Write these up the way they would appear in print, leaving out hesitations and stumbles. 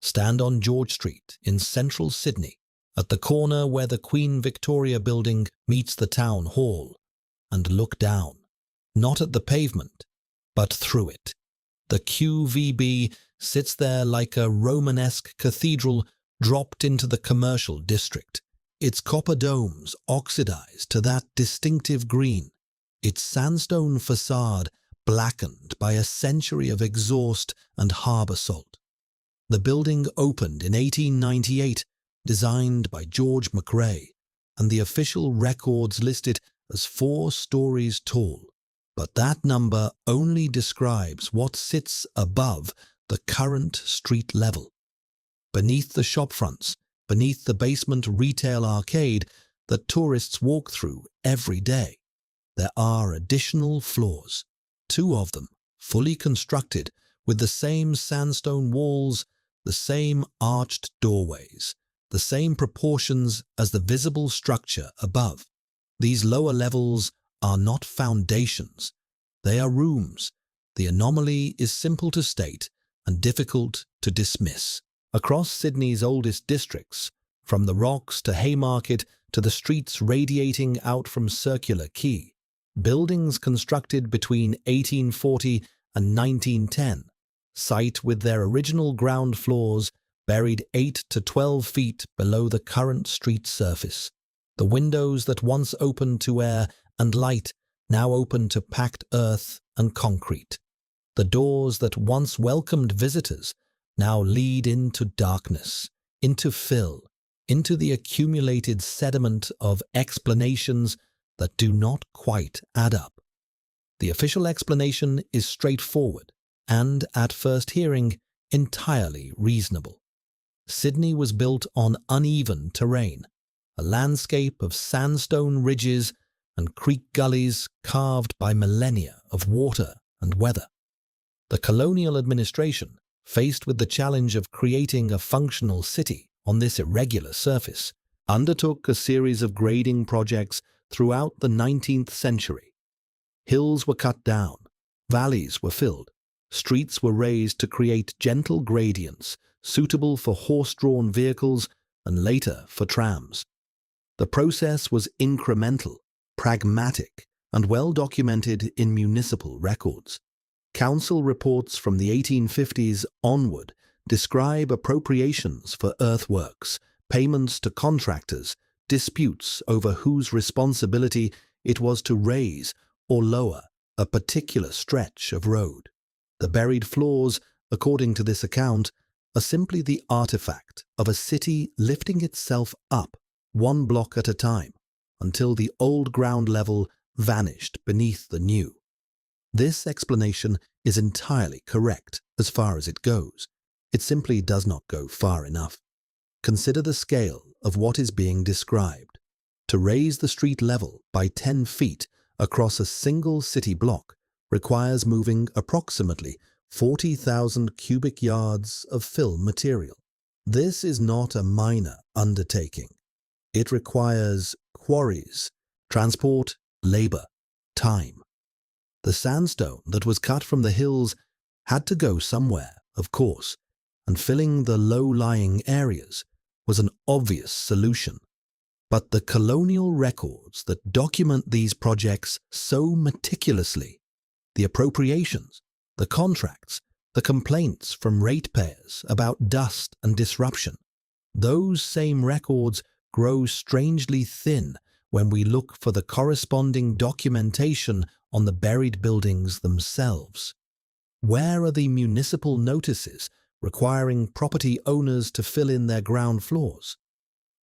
Stand on George Street in central Sydney, at the corner where the Queen Victoria building meets the town hall, and look down, not at the pavement, but through it. The QVB sits there like a Romanesque cathedral dropped into the commercial district, its copper domes oxidized to that distinctive green, its sandstone facade blackened by a century of exhaust and harbour salt. The building opened in 1898, designed by George McRae, and the official records list it as 4 stories tall. But that number only describes what sits above the current street level. Beneath the shopfronts, beneath the basement retail arcade that tourists walk through every day, there are additional floors, 2 of them fully constructed with the same sandstone walls, the same arched doorways, the same proportions as the visible structure above. These lower levels are not foundations. They are rooms. The anomaly is simple to state and difficult to dismiss. Across Sydney's oldest districts, from the Rocks to Haymarket to the streets radiating out from Circular Quay, buildings constructed between 1840 and 1910 site with their original ground floors buried 8 to 12 feet below the current street surface. The windows that once opened to air and light now open to packed earth and concrete. The doors that once welcomed visitors now lead into darkness, into fill, into the accumulated sediment of explanations that do not quite add up. The official explanation is straightforward and, at first hearing, entirely reasonable. Sydney was built on uneven terrain, a landscape of sandstone ridges and creek gullies carved by millennia of water and weather. The colonial administration, faced with the challenge of creating a functional city on this irregular surface, undertook a series of grading projects throughout the 19th century. Hills were cut down, valleys were filled, streets were raised to create gentle gradients suitable for horse-drawn vehicles and later for trams. The process was incremental, pragmatic, and well documented in municipal records. Council reports from the 1850s onward describe appropriations for earthworks, payments to contractors, disputes over whose responsibility it was to raise or lower a particular stretch of road. The buried floors, according to this account, are simply the artifact of a city lifting itself up 1 block at a time until the old ground level vanished beneath the new. This explanation is entirely correct as far as it goes. It simply does not go far enough. Consider the scale of what is being described. To raise the street level by 10 feet across a single city block requires moving approximately 40,000 cubic yards of fill material. This is not a minor undertaking. It requires quarries, transport, labor, time. The sandstone that was cut from the hills had to go somewhere, of course, and filling the low-lying areas was an obvious solution. But the colonial records that document these projects so meticulously, the appropriations, the contracts, the complaints from ratepayers about dust and disruption, those same records grow strangely thin when we look for the corresponding documentation on the buried buildings themselves. Where are the municipal notices requiring property owners to fill in their ground floors?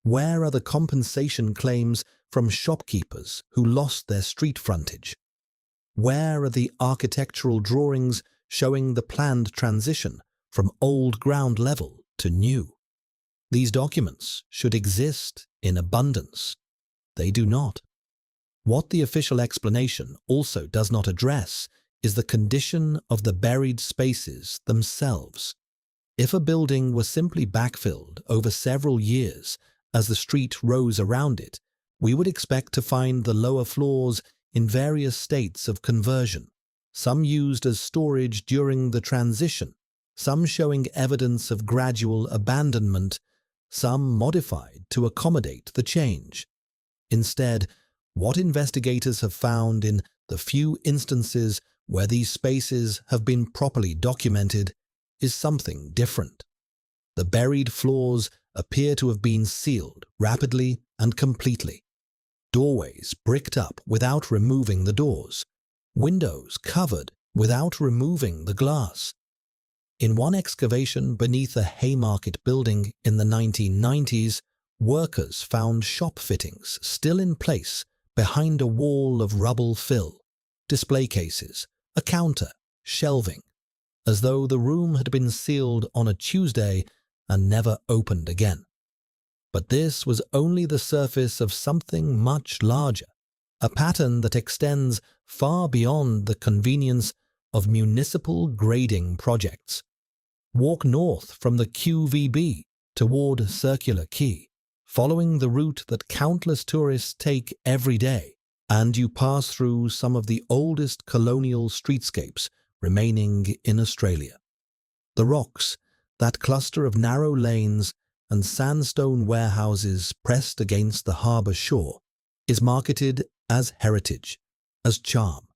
Where are the compensation claims from shopkeepers who lost their street frontage? Where are the architectural drawings showing the planned transition from old ground level to new? These documents should exist in abundance. They do not. What the official explanation also does not address is the condition of the buried spaces themselves. If a building was simply backfilled over several years as the street rose around it, we would expect to find the lower floors in various states of conversion, some used as storage during the transition, some showing evidence of gradual abandonment, some modified to accommodate the change. Instead, what investigators have found in the few instances where these spaces have been properly documented is something different. The buried floors appear to have been sealed rapidly and completely. Doorways bricked up without removing the doors. Windows covered without removing the glass. In one excavation beneath a Haymarket building in the 1990s, workers found shop fittings still in place behind a wall of rubble fill, display cases, a counter, shelving, as though the room had been sealed on a Tuesday and never opened again. But this was only the surface of something much larger, a pattern that extends far beyond the convenience of municipal grading projects. Walk north from the QVB toward Circular Quay, following the route that countless tourists take every day, and you pass through some of the oldest colonial streetscapes remaining in Australia. The Rocks, that cluster of narrow lanes and sandstone warehouses pressed against the harbour shore, is marketed as heritage, as charm,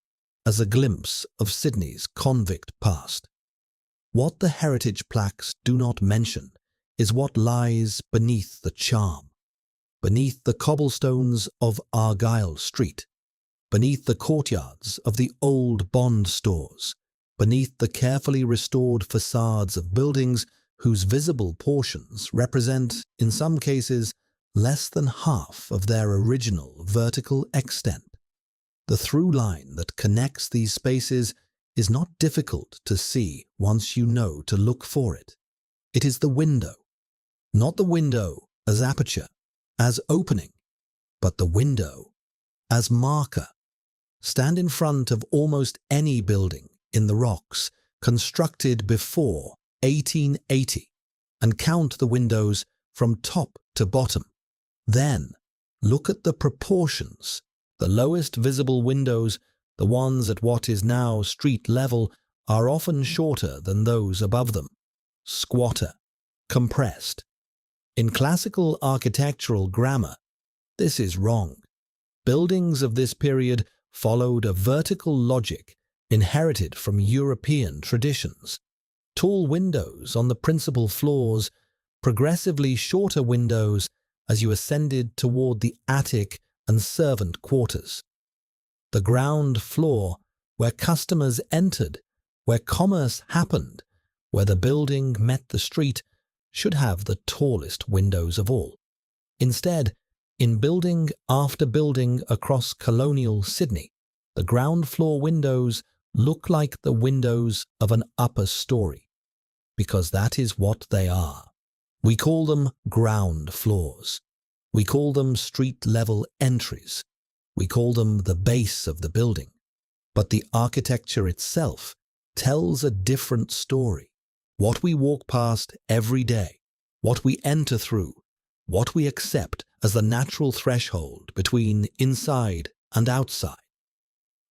as a glimpse of Sydney's convict past. What the heritage plaques do not mention is what lies beneath the charm, beneath the cobblestones of Argyle Street, beneath the courtyards of the old bond stores, beneath the carefully restored facades of buildings whose visible portions represent, in some cases, less than half of their original vertical extent. The through line that connects these spaces is not difficult to see once you know to look for it. It is the window, not the window as aperture, as opening, but the window as marker. Stand in front of almost any building in the Rocks constructed before 1880 and count the windows from top to bottom. Then look at the proportions. The lowest visible windows, the ones at what is now street level, are often shorter than those above them, squatter, compressed. In classical architectural grammar, this is wrong. Buildings of this period followed a vertical logic inherited from European traditions. Tall windows on the principal floors, progressively shorter windows as you ascended toward the attic and servant quarters. The ground floor, where customers entered, where commerce happened, where the building met the street, should have the tallest windows of all. Instead, in building after building across colonial Sydney, the ground floor windows look like the windows of an upper story, because that is what they are. We call them ground floors. We call them street-level entries. We call them the base of the building. But the architecture itself tells a different story. What we walk past every day, what we enter through, what we accept as the natural threshold between inside and outside.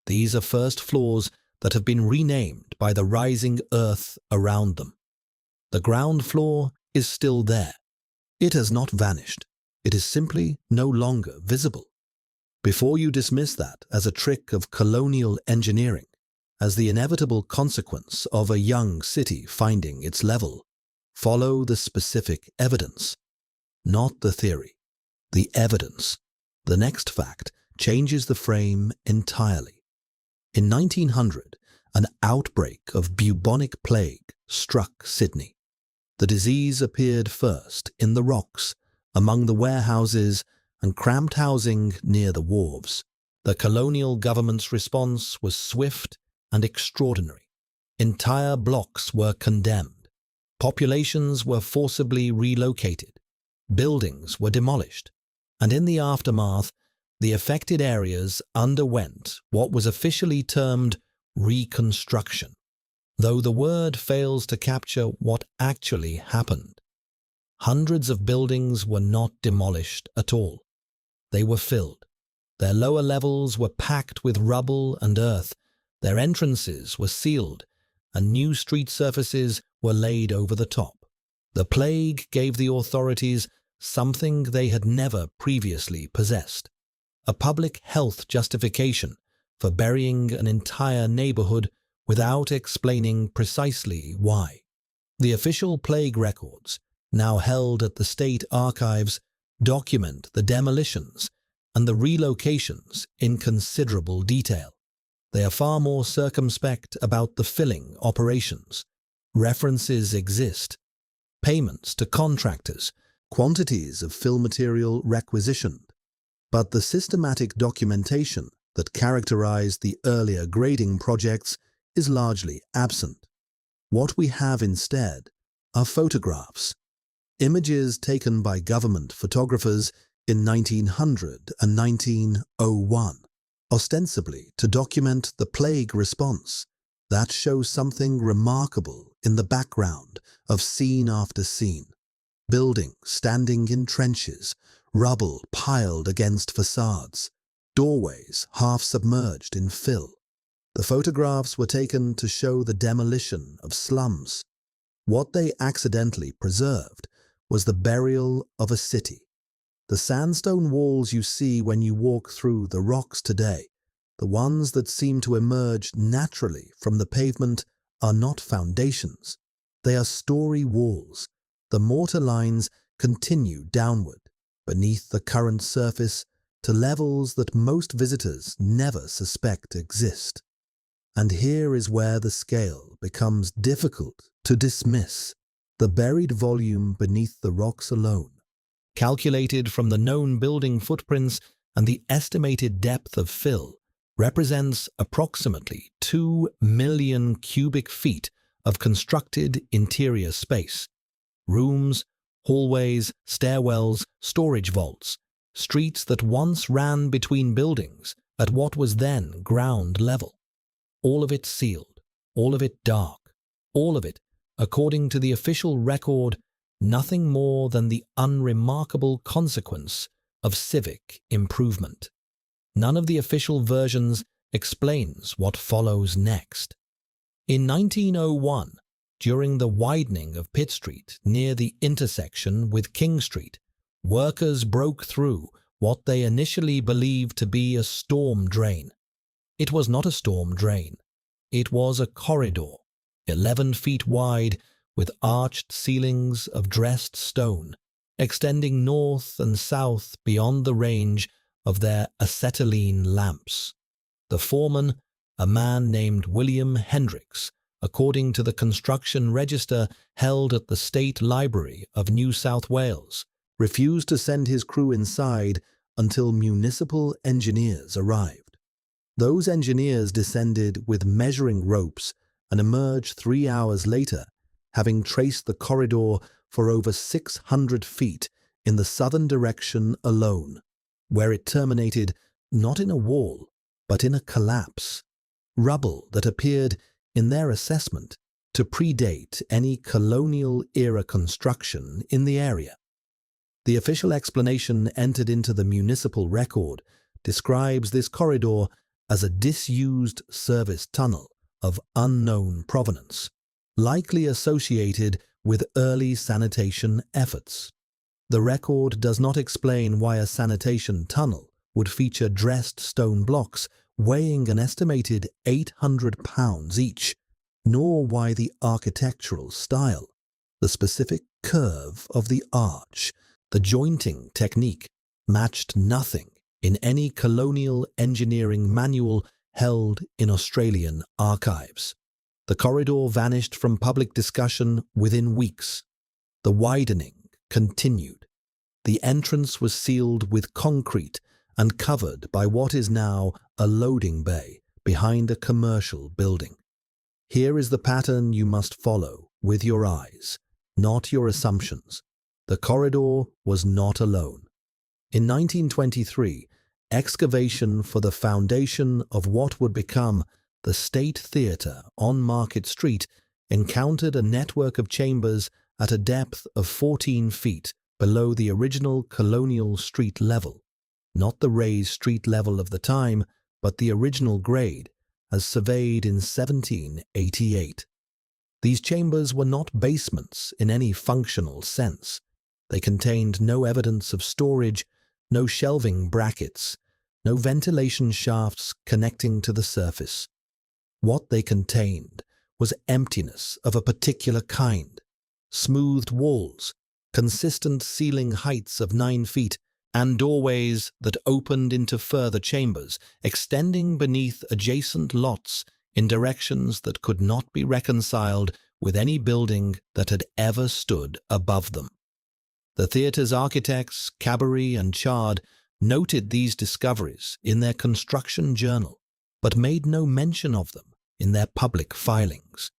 These are first floors that have been renamed by the rising earth around them. The ground floor is still there. It has not vanished. It is simply no longer visible. Before you dismiss that as a trick of colonial engineering, as the inevitable consequence of a young city finding its level, follow the specific evidence. Not the theory, the evidence. The next fact changes the frame entirely. In 1900, an outbreak of bubonic plague struck Sydney. The disease appeared first in the Rocks, among the warehouses and cramped housing near the wharves. The colonial government's response was swift and extraordinary. Entire blocks were condemned. Populations were forcibly relocated. Buildings were demolished. And in the aftermath, the affected areas underwent what was officially termed reconstruction, though the word fails to capture what actually happened. Hundreds of buildings were not demolished at all. They were filled. Their lower levels were packed with rubble and earth. Their entrances were sealed, and new street surfaces were laid over the top. The plague gave the authorities something they had never previously possessed: a public health justification for burying an entire neighborhood without explaining precisely why. The official plague records, now held at the state archives, document the demolitions and the relocations in considerable detail. They are far more circumspect about the filling operations. References exist: payments to contractors, quantities of fill material requisitioned. But the systematic documentation that characterized the earlier grading projects is largely absent. What we have instead are photographs, images taken by government photographers in 1900 and 1901, ostensibly to document the plague response, that show something remarkable in the background of scene after scene: buildings standing in trenches, rubble piled against facades, doorways half submerged in fill. The photographs were taken to show the demolition of slums. What they accidentally preserved was the burial of a city. The sandstone walls you see when you walk through the rocks today, the ones that seem to emerge naturally from the pavement, are not foundations. They are story walls. The mortar lines continue downward, beneath the current surface, to levels that most visitors never suspect exist. And here is where the scale becomes difficult to dismiss: the buried volume beneath the rocks alone, calculated from the known building footprints and the estimated depth of fill, represents approximately 2 million cubic feet of constructed interior space: rooms, hallways, stairwells, storage vaults, streets that once ran between buildings at what was then ground level. All of it sealed, all of it dark, all of it, according to the official record, nothing more than the unremarkable consequence of civic improvement. None of the official versions explains what follows next. In 1901, during the widening of Pitt Street near the intersection with King Street, workers broke through what they initially believed to be a storm drain. It was not a storm drain. It was a corridor, 11 feet wide, with arched ceilings of dressed stone, extending north and south beyond the range of their acetylene lamps. The foreman, a man named William Hendricks, according to the construction register held at the State Library of New South Wales, refused to send his crew inside until municipal engineers arrived. Those engineers descended with measuring ropes and emerged 3 hours later, having traced the corridor for over 600 feet in the southern direction alone, where it terminated not in a wall, but in a collapse. Rubble that appeared, in their assessment, to predate any colonial-era construction in the area. The official explanation entered into the municipal record describes this corridor as a disused service tunnel of unknown provenance, likely associated with early sanitation efforts. The record does not explain why a sanitation tunnel would feature dressed stone blocks weighing an estimated 800 pounds each, nor why the architectural style, the specific curve of the arch, the jointing technique, matched nothing in any colonial engineering manual held in Australian archives. The corridor vanished from public discussion within weeks. The widening continued. The entrance was sealed with concrete and covered by what is now a loading bay behind a commercial building. Here is the pattern you must follow with your eyes, not your assumptions. The corridor was not alone. In 1923, excavation for the foundation of what would become the State Theatre on Market Street encountered a network of chambers at a depth of 14 feet below the original Colonial street level, not the raised street level of the time, but the original grade, as surveyed in 1788. These chambers were not basements in any functional sense. They contained no evidence of storage, no shelving brackets, no ventilation shafts connecting to the surface. What they contained was emptiness of a particular kind: smoothed walls, consistent ceiling heights of 9 feet, and doorways that opened into further chambers, extending beneath adjacent lots in directions that could not be reconciled with any building that had ever stood above them. The theatre's architects, Cabaret and Chard, noted these discoveries in their construction journal, but made no mention of them in their public filings.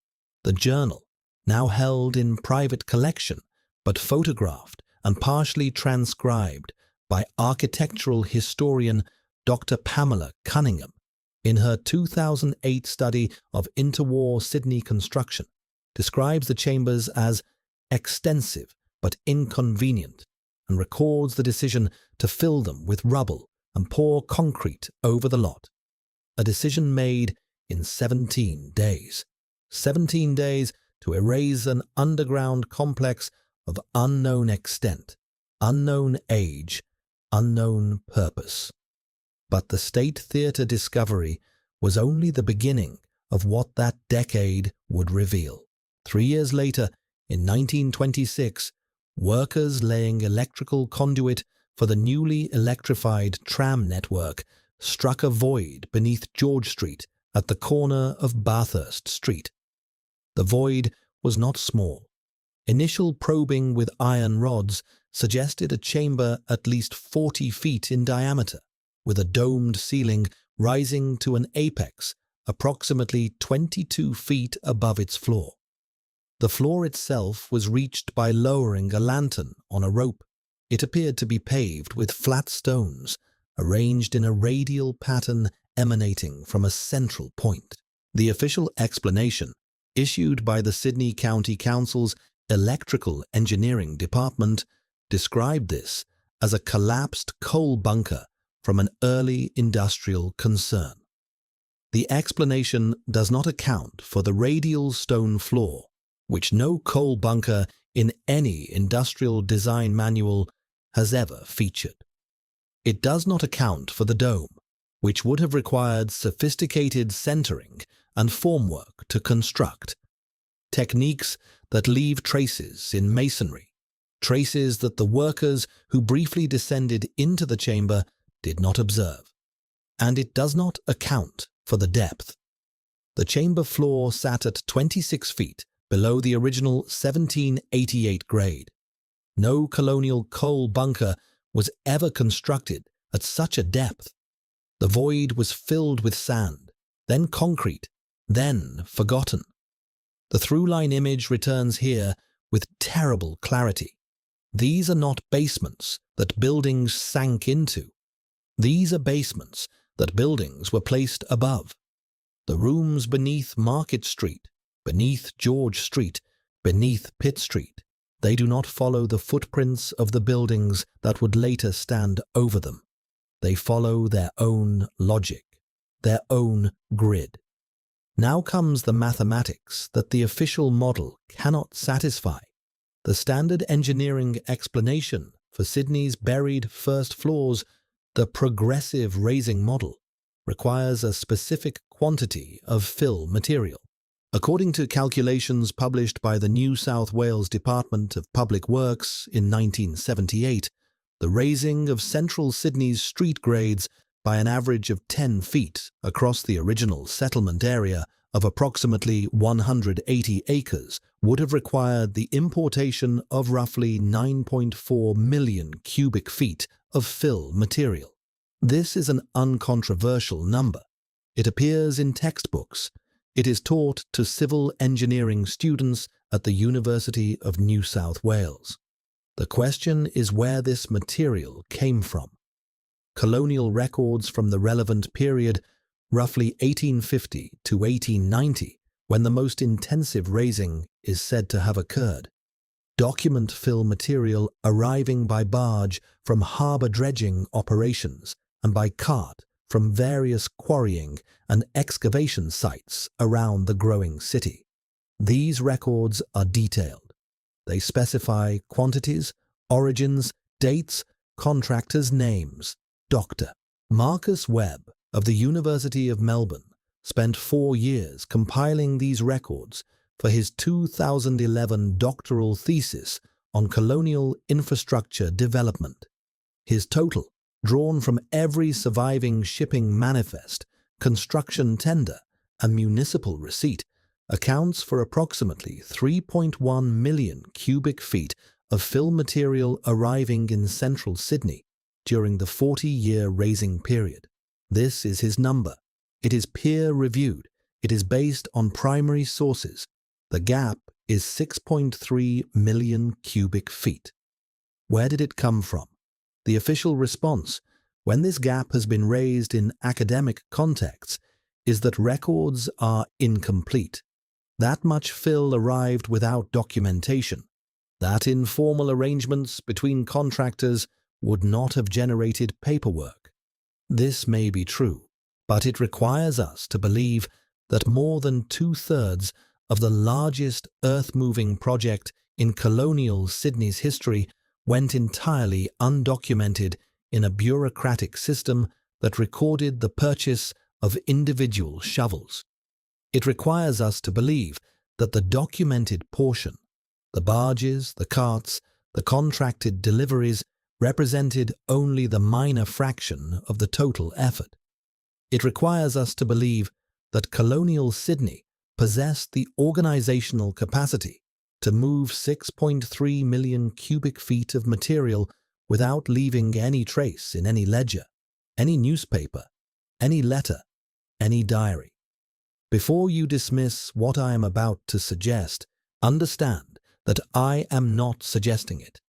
The journal, now held in private collection, but photographed and partially transcribed by architectural historian Dr. Pamela Cunningham in her 2008 study of interwar Sydney construction, describes the chambers as extensive but inconvenient, and records the decision to fill them with rubble and pour concrete over the lot. A decision made in 17 days. 17 days to erase an underground complex of unknown extent, unknown age, unknown purpose. But the State Theatre discovery was only the beginning of what that decade would reveal. 3 years later, in 1926, workers laying electrical conduit for the newly electrified tram network struck a void beneath George Street at the corner of Bathurst Street. The void was not small. Initial probing with iron rods suggested a chamber at least 40 feet in diameter, with a domed ceiling rising to an apex approximately 22 feet above its floor. The floor itself was reached by lowering a lantern on a rope. It appeared to be paved with flat stones, arranged in a radial pattern emanating from a central point. The official explanation, issued by the Sydney County Council's Electrical Engineering Department, described this as a collapsed coal bunker from an early industrial concern. The explanation does not account for the radial stone floor, which no coal bunker in any industrial design manual has ever featured. It does not account for the dome, which would have required sophisticated centering and formwork to construct. Techniques that leave traces in masonry, traces that the workers who briefly descended into the chamber did not observe. And it does not account for the depth. The chamber floor sat at 26 feet below the original 1788 grade. No colonial coal bunker was ever constructed at such a depth. The void was filled with sand, then concrete, then forgotten. The through-line image returns here with terrible clarity. These are not basements that buildings sank into. These are basements that buildings were placed above. The rooms beneath Market Street, beneath George Street, beneath Pitt Street, they do not follow the footprints of the buildings that would later stand over them. They follow their own logic, their own grid. Now comes the mathematics that the official model cannot satisfy. The standard engineering explanation for Sydney's buried first floors, the progressive raising model, requires a specific quantity of fill material. According to calculations published by the New South Wales Department of Public Works in 1978, the raising of central Sydney's street grades by an average of 10 feet across the original settlement area of approximately 180 acres would have required the importation of roughly 9.4 million cubic feet of fill material. This is an uncontroversial number. It appears in textbooks. It is taught to civil engineering students at the University of New South Wales. The question is where this material came from. Colonial records from the relevant period, roughly 1850 to 1890, when the most intensive raising is said to have occurred, document fill material arriving by barge from harbour dredging operations and by cart from various quarrying and excavation sites around the growing city. These records are detailed. They specify quantities, origins, dates, contractors' names. Dr. Marcus Webb of the University of Melbourne spent 4 years compiling these records for his 2011 doctoral thesis on colonial infrastructure development. His total, drawn from every surviving shipping manifest, construction tender, and municipal receipt, accounts for approximately 3.1 million cubic feet of fill material arriving in central Sydney during the 40-year raising period. This is his number. It is peer-reviewed. It is based on primary sources. The gap is 6.3 million cubic feet. Where did it come from? The official response, when this gap has been raised in academic contexts, is that records are incomplete. That much fill arrived without documentation. That informal arrangements between contractors would not have generated paperwork. This may be true, but it requires us to believe that more than 2/3 of the largest earth-moving project in colonial Sydney's history went entirely undocumented in a bureaucratic system that recorded the purchase of individual shovels. It requires us to believe that the documented portion, the barges, the carts, the contracted deliveries, represented only the minor fraction of the total effort. It requires us to believe that colonial Sydney possessed the organizational capacity to move 6.3 million cubic feet of material without leaving any trace in any ledger, any newspaper, any letter, any diary. Before you dismiss what I am about to suggest, understand that I am not suggesting it.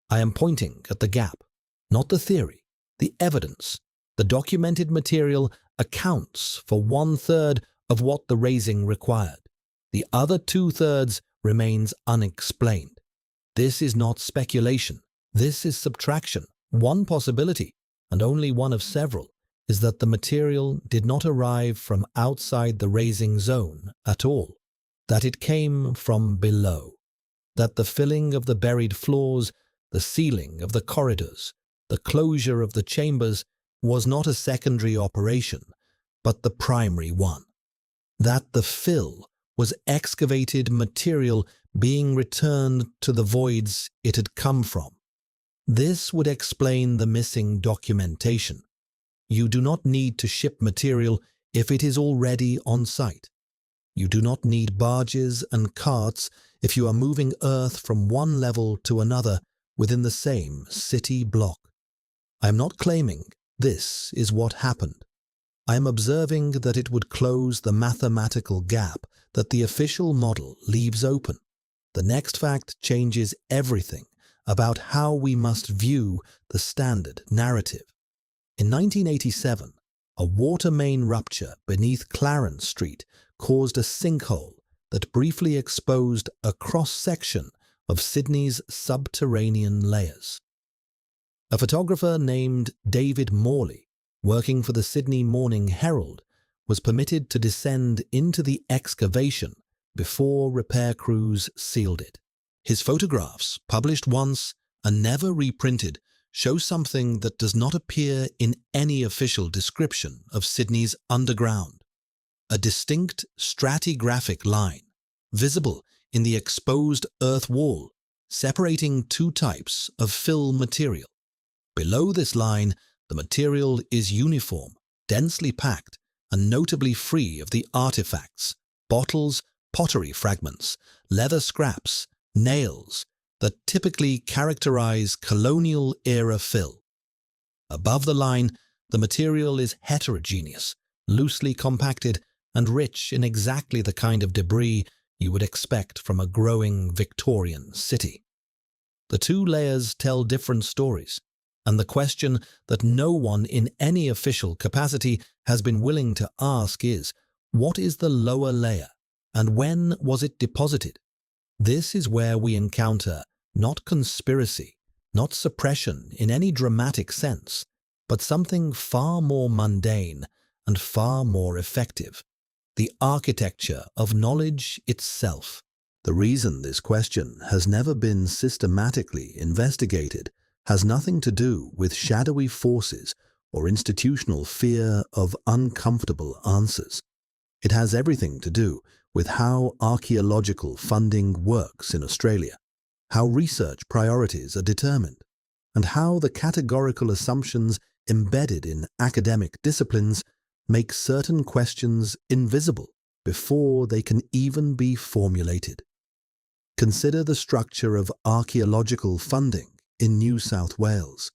I am pointing at the gap, not the theory, the evidence. The documented material accounts for 1/3 of what the raising required. The other 2/3 remains unexplained. This is not speculation. This is subtraction. One possibility, and only one of several, is that the material did not arrive from outside the raising zone at all, that it came from below, that the filling of the buried floors, the sealing of the corridors, the closure of the chambers was not a secondary operation, but the primary one, that the fill was excavated material being returned to the voids it had come from. This would explain the missing documentation. You do not need to ship material if it is already on site. You do not need barges and carts if you are moving earth from one level to another within the same city block. I am not claiming this is what happened. I am observing that it would close the mathematical gap that the official model leaves open. The next fact changes everything about how we must view the standard narrative. In 1987, a water main rupture beneath Clarence Street caused a sinkhole that briefly exposed a cross-section of Sydney's subterranean layers. A photographer named David Morley, working for the Sydney Morning Herald, was permitted to descend into the excavation before repair crews sealed it. His photographs, published once and never reprinted, show something that does not appear in any official description of Sydney's underground. A distinct stratigraphic line, visible in the exposed earth wall, separating two types of fill material. Below this line, the material is uniform, densely packed, and notably free of the artifacts, bottles, pottery fragments, leather scraps, nails, that typically characterize colonial-era fill. Above the line, the material is heterogeneous, loosely compacted, and rich in exactly the kind of debris you would expect from a growing Victorian city. The two layers tell different stories, and the question that no one in any official capacity has been willing to ask is, what is the lower layer, and when was it deposited? This is where we encounter not conspiracy, not suppression in any dramatic sense, but something far more mundane and far more effective: the architecture of knowledge itself. The reason this question has never been systematically investigated has nothing to do with shadowy forces or institutional fear of uncomfortable answers. It has everything to do with how archaeological funding works in Australia, how research priorities are determined, and how the categorical assumptions embedded in academic disciplines make certain questions invisible before they can even be formulated. Consider the structure of archaeological funding in New South Wales.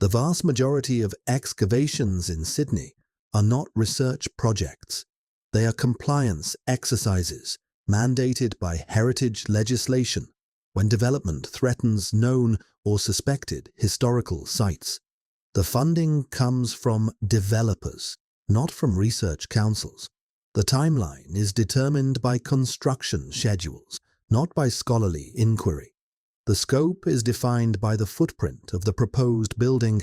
The vast majority of excavations in Sydney are not research projects. They are compliance exercises mandated by heritage legislation when development threatens known or suspected historical sites. The funding comes from developers, not from research councils. The timeline is determined by construction schedules, not by scholarly inquiry. The scope is defined by the footprint of the proposed building,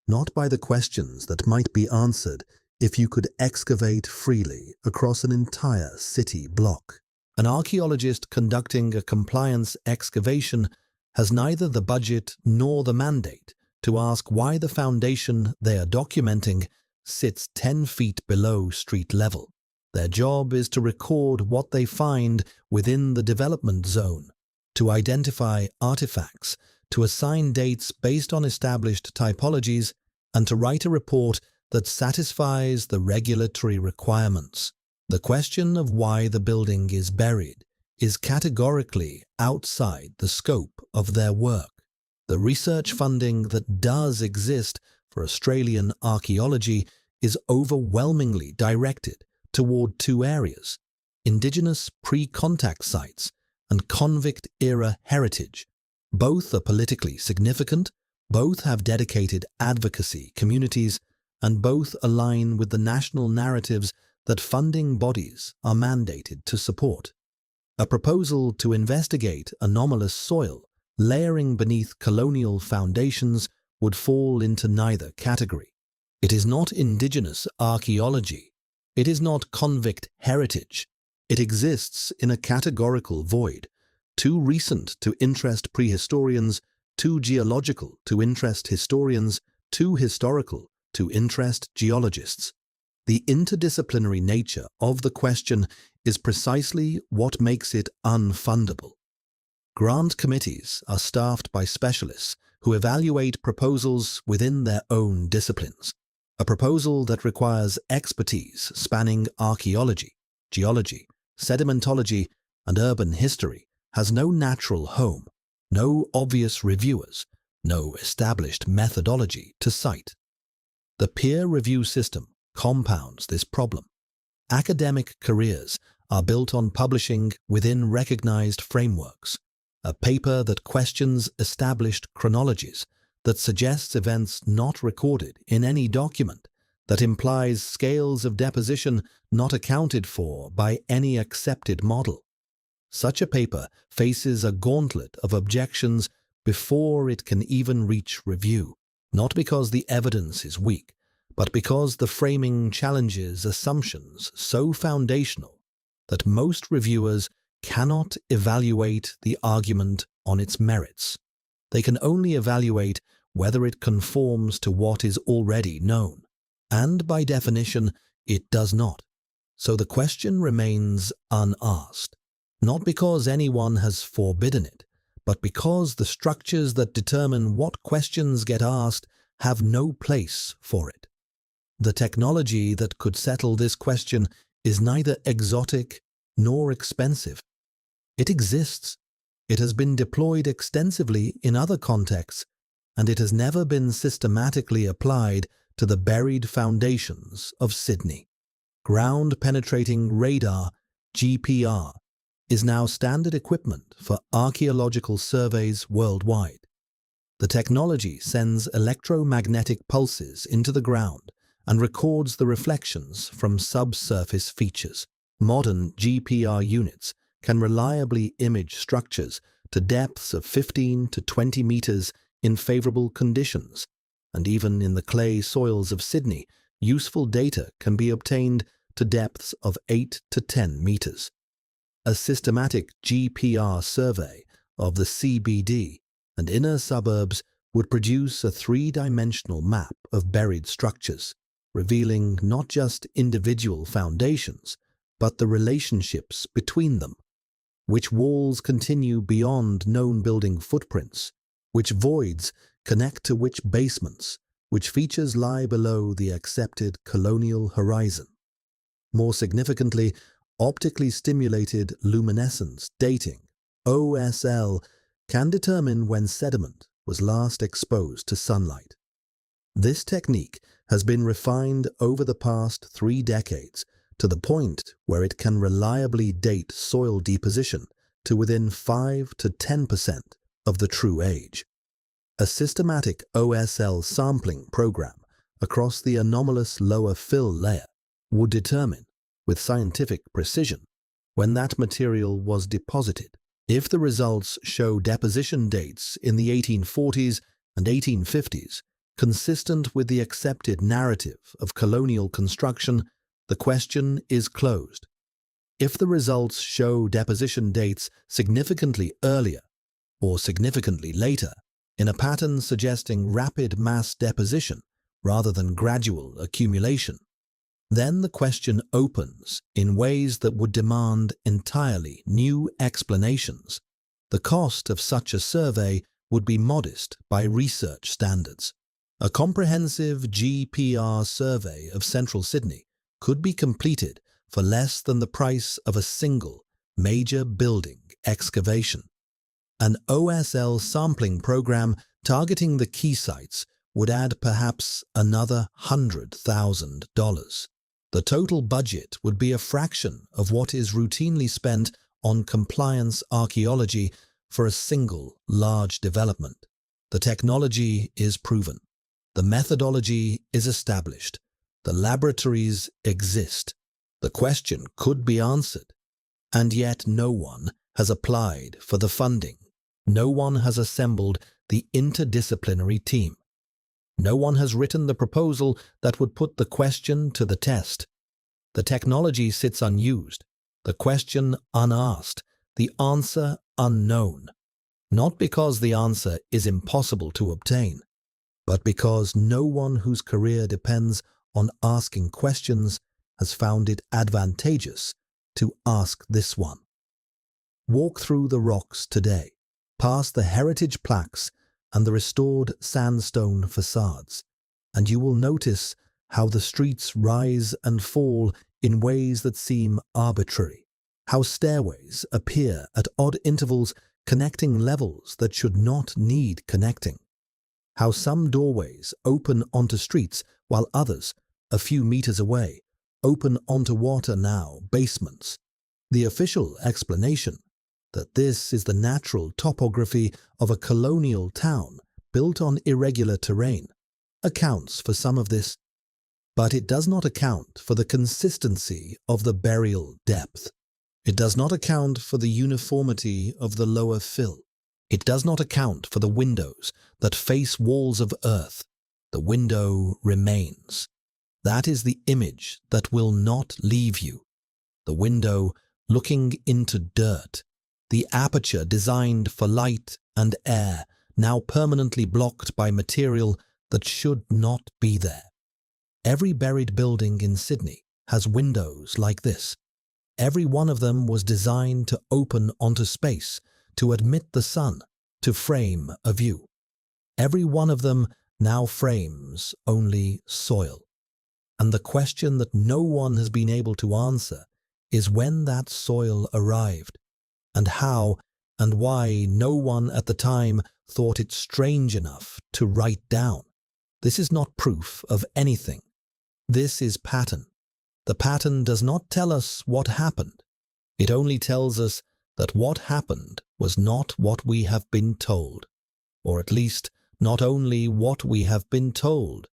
not by the questions that might be answered if you could excavate freely across an entire city block. An archaeologist conducting a compliance excavation has neither the budget nor the mandate to ask why the foundation they are documenting sits 10 feet below street level. Their job is to record what they find within the development zone, to identify artifacts, to assign dates based on established typologies, and to write a report that satisfies the regulatory requirements. The question of why the building is buried is categorically outside the scope of their work. The research funding that does exist for Australian archaeology is overwhelmingly directed toward two areas: Indigenous pre-contact sites and convict-era heritage. Both are politically significant, both have dedicated advocacy communities, and both align with the national narratives that funding bodies are mandated to support. A proposal to investigate anomalous soil layering beneath colonial foundations would fall into neither category. It is not Indigenous archaeology. It is not convict heritage. It exists in a categorical void, too recent to interest prehistorians, too geological to interest historians, too historical to interest geologists. The interdisciplinary nature of the question is precisely what makes it unfundable. Grant committees are staffed by specialists who evaluate proposals within their own disciplines. A proposal that requires expertise spanning archaeology, geology, sedimentology, and urban history has no natural home, no obvious reviewers, no established methodology to cite. The peer review system compounds this problem. Academic careers are built on publishing within recognized frameworks. A paper that questions established chronologies, that suggests events not recorded in any document, that implies scales of deposition not accounted for by any accepted model. Such a paper faces a gauntlet of objections before it can even reach review, not because the evidence is weak, but because the framing challenges assumptions so foundational that most reviewers cannot evaluate the argument on its merits. They can only evaluate whether it conforms to what is already known, and by definition, it does not. So the question remains unasked, not because anyone has forbidden it, but because the structures that determine what questions get asked have no place for it. The technology that could settle this question is neither exotic nor expensive. It exists. It has been deployed extensively in other contexts, and it has never been systematically applied to the buried foundations of Sydney. Ground-penetrating radar, GPR, is now standard equipment for archaeological surveys worldwide. The technology sends electromagnetic pulses into the ground and records the reflections from subsurface features. Modern GPR units can reliably image structures to depths of 15 to 20 meters in favorable conditions, and even in the clay soils of Sydney, useful data can be obtained to depths of 8 to 10 meters. A systematic GPR survey of the CBD and inner suburbs would produce a three-dimensional map of buried structures, revealing not just individual foundations, but the relationships between them. Which walls continue beyond known building footprints, which voids connect to which basements, which features lie below the accepted colonial horizon. More significantly, optically stimulated luminescence dating, OSL, can determine when sediment was last exposed to sunlight. This technique has been refined over the past 3 decades to the point where it can reliably date soil deposition to within 5 to 10% of the true age. A systematic OSL sampling program across the anomalous lower fill layer would determine, with scientific precision, when that material was deposited. If the results show deposition dates in the 1840s and 1850s, consistent with the accepted narrative of colonial construction, the question is closed. If the results show deposition dates significantly earlier or significantly later, in a pattern suggesting rapid mass deposition rather than gradual accumulation, then the question opens in ways that would demand entirely new explanations. The cost of such a survey would be modest by research standards. A comprehensive GPR survey of central Sydney could be completed for less than the price of a single major building excavation. An OSL sampling program targeting the key sites would add perhaps another $100,000. The total budget would be a fraction of what is routinely spent on compliance archaeology for a single large development. The technology is proven. The methodology is established. The laboratories exist. The question could be answered. And yet no one has applied for the funding. No one has assembled the interdisciplinary team. No one has written the proposal that would put the question to the test. The technology sits unused, the question unasked, the answer unknown. Not because the answer is impossible to obtain, but because no one whose career depends on asking questions has found it advantageous to ask this one. Walk through the rocks today, past the heritage plaques and the restored sandstone facades, and you will notice how the streets rise and fall in ways that seem arbitrary, how stairways appear at odd intervals connecting levels that should not need connecting, how some doorways open onto streets while others, a few meters away, open onto what are now basements. The official explanation that this is the natural topography of a colonial town built on irregular terrain accounts for some of this, but it does not account for the consistency of the burial depth. It does not account for the uniformity of the lower fill. It does not account for the windows that face walls of earth. The window remains. That is the image that will not leave you. The window looking into dirt. The aperture designed for light and air, now permanently blocked by material that should not be there. Every buried building in Sydney has windows like this. Every one of them was designed to open onto space, to admit the sun, to frame a view. Every one of them now frames only soil. And the question that no one has been able to answer is when that soil arrived, and how and why no one at the time thought it strange enough to write down. This is not proof of anything. This is pattern. The pattern does not tell us what happened. It only tells us that what happened was not what we have been told, or at least not only what we have been told,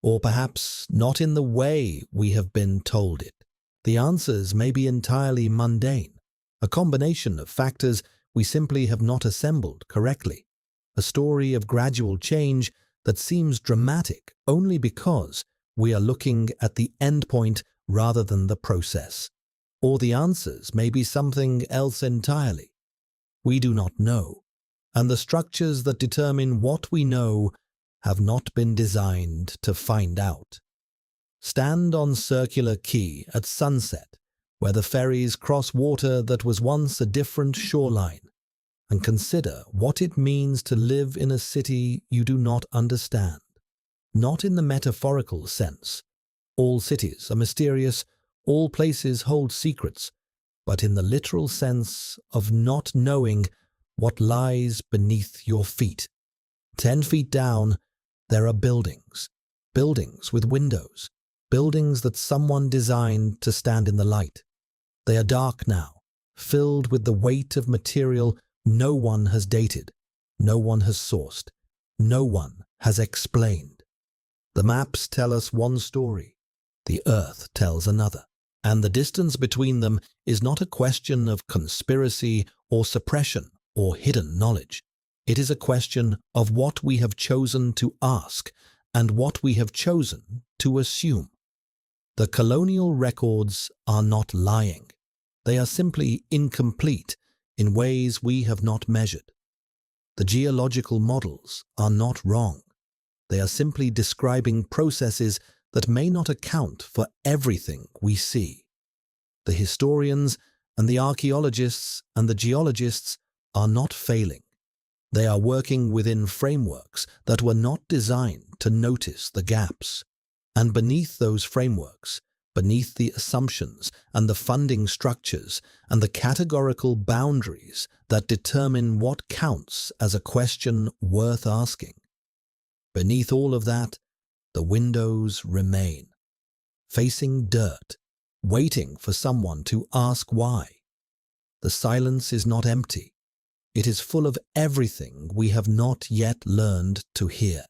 or perhaps not in the way we have been told it. The answers may be entirely mundane, a combination of factors we simply have not assembled correctly, a story of gradual change that seems dramatic only because we are looking at the endpoint rather than the process. Or the answers may be something else entirely. We do not know, and the structures that determine what we know have not been designed to find out. Stand on Circular Quay at sunset, where the ferries cross water that was once a different shoreline, and consider what it means to live in a city you do not understand. Not in the metaphorical sense. All cities are mysterious, all places hold secrets, but in the literal sense of not knowing what lies beneath your feet. 10 feet down, there are buildings. Buildings with windows. Buildings that someone designed to stand in the light. They are dark now, filled with the weight of material no one has dated, no one has sourced, no one has explained. The maps tell us one story, the earth tells another, and the distance between them is not a question of conspiracy or suppression or hidden knowledge. It is a question of what we have chosen to ask and what we have chosen to assume. The colonial records are not lying. They are simply incomplete in ways we have not measured. The geological models are not wrong. They are simply describing processes that may not account for everything we see. The historians and the archaeologists and the geologists are not failing. They are working within frameworks that were not designed to notice the gaps. And beneath those frameworks, beneath the assumptions and the funding structures and the categorical boundaries that determine what counts as a question worth asking, beneath all of that, the windows remain, facing dirt, waiting for someone to ask why. The silence is not empty. It is full of everything we have not yet learned to hear.